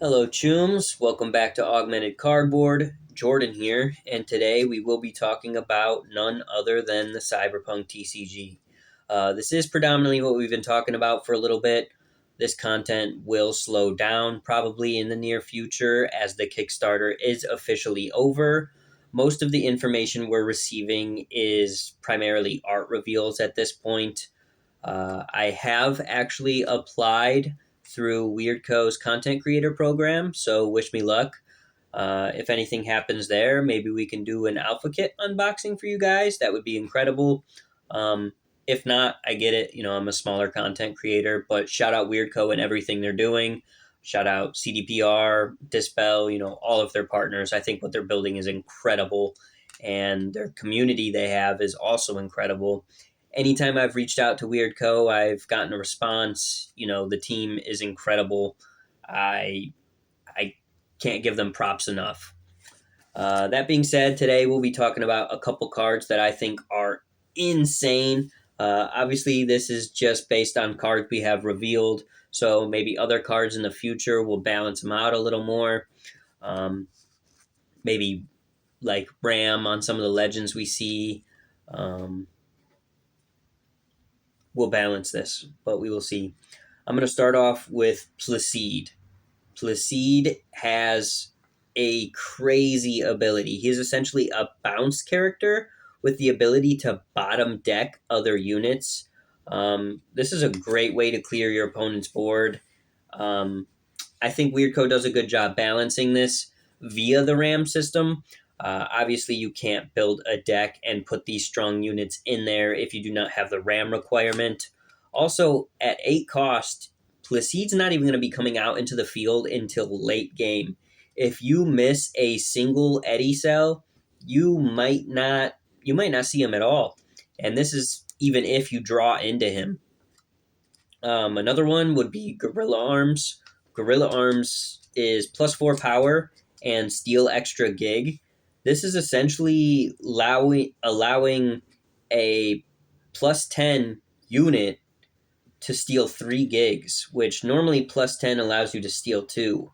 Hello, Chooms. Welcome back to Augmented Cardboard. Jordan here, and today we will be talking about none other than the Cyberpunk TCG. This is predominantly what we've been talking about for a little bit. This content will slow down probably in the near future as the Kickstarter is officially over. Most of the information we're receiving is primarily art reveals at this point. I have actually applied through Weirdco's content creator program, so wish me luck. If anything happens there, maybe we can do an alpha kit unboxing for you guys. That would be incredible. If not, I get it. I'm a smaller content creator, but shout out Weirdco and everything they're doing. Shout out CDPR, Dispel, all of their partners. I think what they're building is incredible, and their community they have is also incredible. Anytime I've reached out to Weirdco, I've gotten a response. The team is incredible. I can't give them props enough. That being said, today we'll be talking about a couple cards that I think are insane. Obviously, this is just based on cards we have revealed, so maybe other cards in the future will balance them out a little more. Maybe like Ram on some of the legends we see. Will balance this, but we will see. I'm going to start off with Placide. Placide has a crazy ability. He is essentially a bounce character with the ability to bottom deck other units. This is a great way to clear your opponent's board. I think Weirdco does a good job balancing this via the RAM system. Obviously, you can't build a deck and put these strong units in there if you do not have the RAM requirement. Also, at 8 cost, Placide's not even going to be coming out into the field until late game. If you miss a single Eddy cell, you might not see him at all. And this is even if you draw into him. Another one would be Gorilla Arms. Gorilla Arms is +4 power and steal extra gig. This is essentially allowing a +10 unit to steal 3 gigs, which normally +10 allows you to steal 2.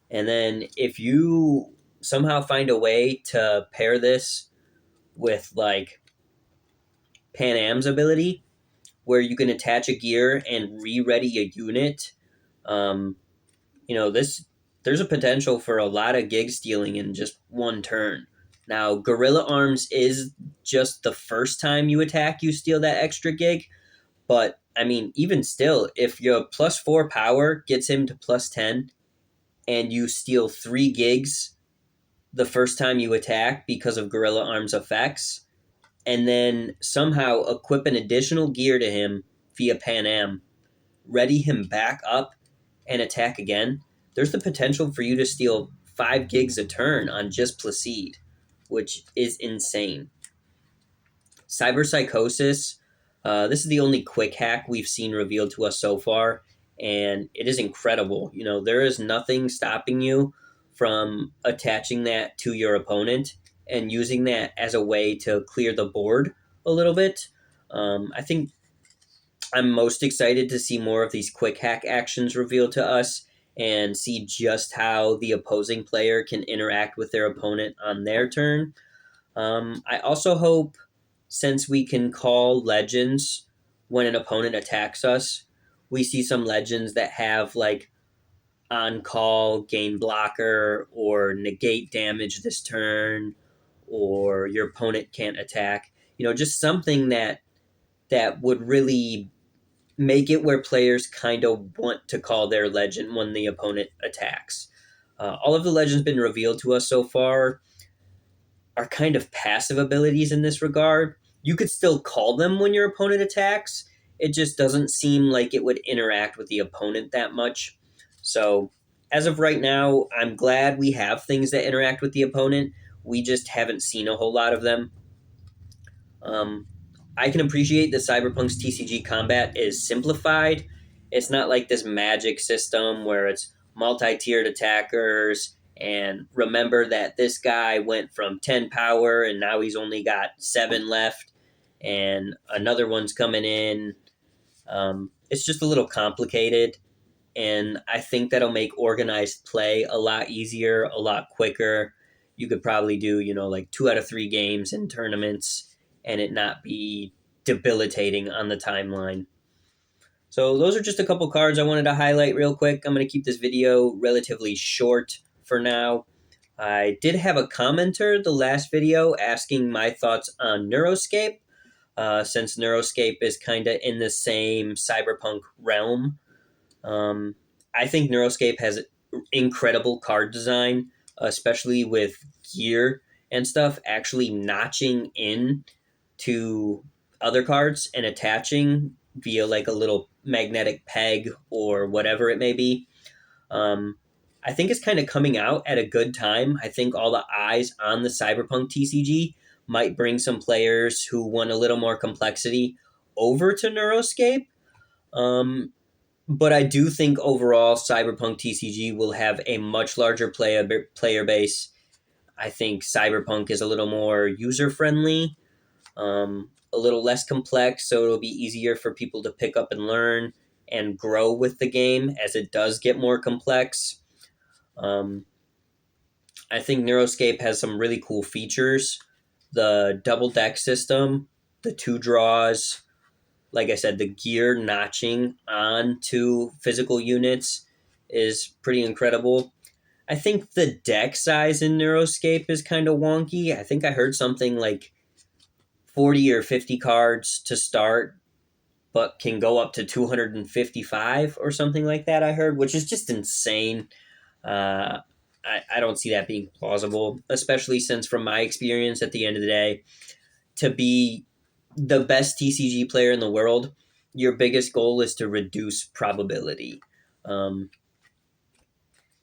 And then if you somehow find a way to pair this with like Pan Am's ability, where you can attach a gear and re-ready a unit, this there's a potential for a lot of gig stealing in just one turn. Now, Gorilla Arms is just the first time you attack, you steal that extra gig. But, even still, if your +4 power gets him to +10 and you steal 3 gigs the first time you attack because of Gorilla Arms effects, and then somehow equip an additional gear to him via Pan Am, ready him back up and attack again, there's the potential for you to steal 5 gigs a turn on just Placide, which is insane. Cyber Psychosis, this is the only quick hack we've seen revealed to us so far, and it is incredible. There is nothing stopping you from attaching that to your opponent and using that as a way to clear the board a little bit. I think I'm most excited to see more of these quick hack actions revealed to us and see just how the opposing player can interact with their opponent on their turn. I also hope, since we can call legends when an opponent attacks us, we see some legends that have like on call, gain blocker, or negate damage this turn, or your opponent can't attack. Just something that would really make it where players kind of want to call their legend when the opponent attacks. All of the legends been revealed to us so far are kind of passive abilities in this regard. You could still call them when your opponent attacks. It just doesn't seem like it would interact with the opponent that much. So, as of right now, I'm glad we have things that interact with the opponent. We just haven't seen a whole lot of them. I can appreciate that Cyberpunk's TCG combat is simplified. It's not like this magic system where it's multi-tiered attackers, and remember that this guy went from 10 power and now he's only got 7 left, and another one's coming in. It's just a little complicated. and I think that'll make organized play a lot easier, a lot quicker. You could probably do, like 2 out of 3 games in tournaments and it not be debilitating on the timeline. So those are just a couple cards I wanted to highlight real quick. I'm going to keep this video relatively short for now. I did have a commenter the last video asking my thoughts on Neuroscape, since Neuroscape is kind of in the same cyberpunk realm. I think Neuroscape has incredible card design, especially with gear and stuff actually notching in to other cards and attaching via like a little magnetic peg or whatever it may be. Um, I think it's kind of coming out at a good time. I think all the eyes on the Cyberpunk TCG might bring some players who want a little more complexity over to Neuroscape. Um, but I do think overall Cyberpunk TCG will have a much larger player base. I think Cyberpunk is a little more user friendly, a little less complex, so it'll be easier for people to pick up and learn and grow with the game as it does get more complex. Um, I think Neuroscape has some really cool features. The double deck system, the 2 draws, like I said, the gear notching onto physical units is pretty incredible. I think the deck size in Neuroscape is kind of wonky. I think I heard something like 40 or 50 cards to start, but can go up to 255 or something like that, I heard, which is just insane. Uh, I don't see that being plausible, especially since, from my experience, at the end of the day, to be the best TCG player in the world, your biggest goal is to reduce probability. Um,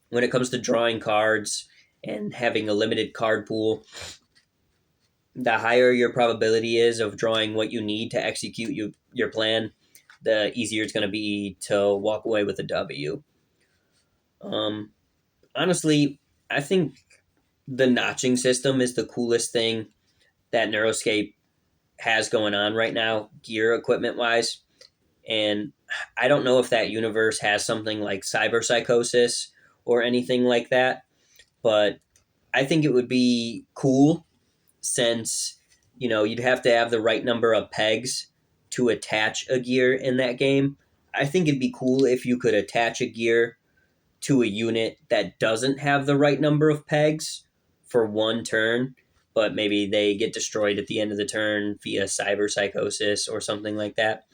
when it comes to drawing cards and having a limited card pool, the higher your probability is of drawing what you need to execute your plan, the easier it's going to be to walk away with a W. Um, Honestly, I think the notching system is the coolest thing that Neuroscape has going on right now, gear equipment wise. And I don't know if that universe has something like cyber psychosis or anything like that, but I think it would be cool since, you'd have to have the right number of pegs to attach a gear in that game. I think it'd be cool if you could attach a gear to a unit that doesn't have the right number of pegs for one turn, but maybe they get destroyed at the end of the turn via cyber psychosis or something like that.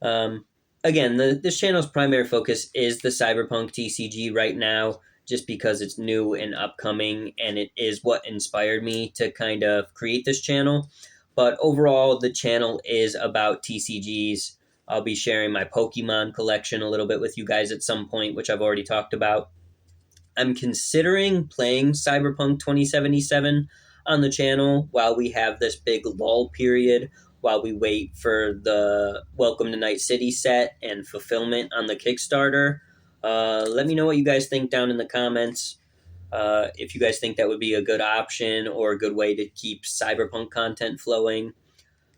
Um, Again, this channel's primary focus is the Cyberpunk TCG right now, just because it's new and upcoming, and it is what inspired me to kind of create this channel. But overall, the channel is about TCGs. I'll be sharing my Pokemon collection a little bit with you guys at some point, which I've already talked about. I'm considering playing Cyberpunk 2077 on the channel while we have this big lull period, while we wait for the Welcome to Night City set and fulfillment on the Kickstarter. Let me know what you guys think down in the comments. If you guys think that would be a good option or a good way to keep Cyberpunk content flowing.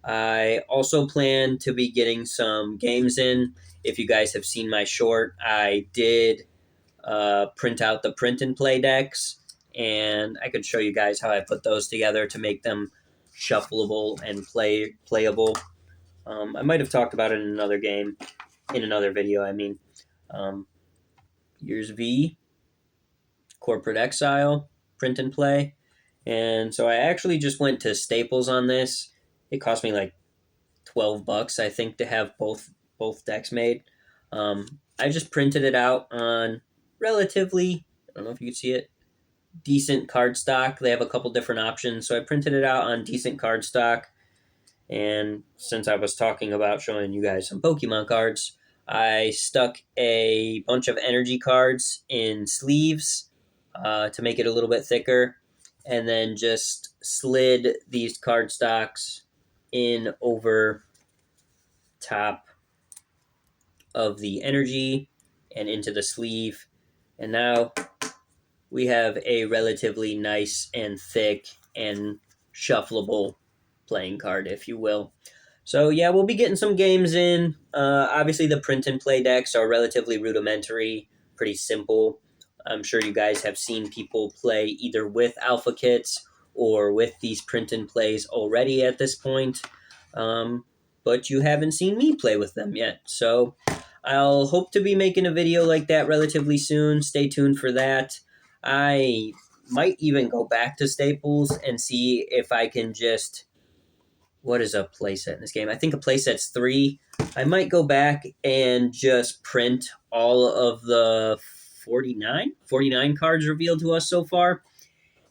I also plan to be getting some games in. If you guys have seen my short, I did print out the print and play decks, and I could show you guys how I put those together to make them shuffleable and playable. I might have talked about it in another game, in another video. I mean, here's V, Corporate Exile, print and play, and so I actually just went to Staples on this. It cost me like $12, I think, to have both decks made. I just printed it out on relatively, I don't know if you can see it, decent cardstock. They have a couple different options, so I printed it out on decent cardstock. And since I was talking about showing you guys some Pokemon cards, I stuck a bunch of energy cards in sleeves to make it a little bit thicker, and then just slid these cardstocks in over top of the energy and into the sleeve. And now we have a relatively nice and thick and shuffleable playing card, if you will. So yeah, we'll be getting some games in. Obviously, the print and play decks are relatively rudimentary, pretty simple. I'm sure you guys have seen people play either with alpha kits or with these print and plays already at this point, um, but you haven't seen me play with them yet. So I'll hope to be making a video like that relatively soon. Stay tuned for that. I might even go back to Staples and see if I can just, what is a playset in this game? I think a playset's three. I might go back and just print all of the 49 cards revealed to us so far.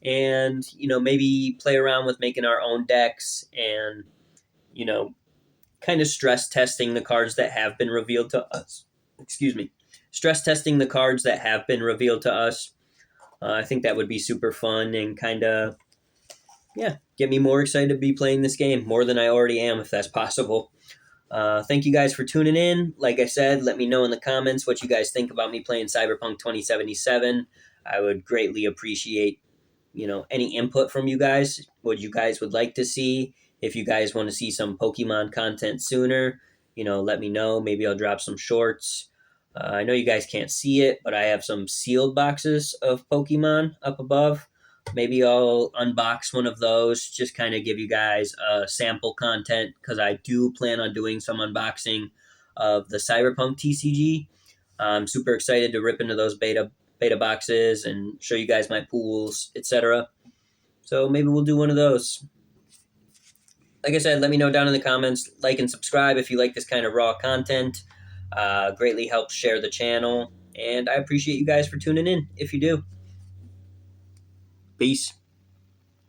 And, maybe play around with making our own decks and, you know, kind of stress testing the cards that have been revealed to us. Excuse me. Stress testing the cards that have been revealed to us. I think that would be super fun and kind of, yeah, get me more excited to be playing this game more than I already am, if that's possible. Thank you guys for tuning in. Like I said, let me know in the comments what you guys think about me playing Cyberpunk 2077. I would greatly appreciate, any input from you guys. What you guys would like to see. If you guys want to see some Pokemon content sooner, let me know. Maybe I'll drop some shorts. I know you guys can't see it, but I have some sealed boxes of Pokemon up above. Maybe I'll unbox one of those, just kind of give you guys sample content because I do plan on doing some unboxing of the Cyberpunk TCG. I'm super excited to rip into those beta boxes and show you guys my pools, etc. So maybe we'll do one of those. Like I said, let me know down in the comments. Like and subscribe if you like this kind of raw content. Greatly helps share the channel. And I appreciate you guys for tuning in if you do. Peace.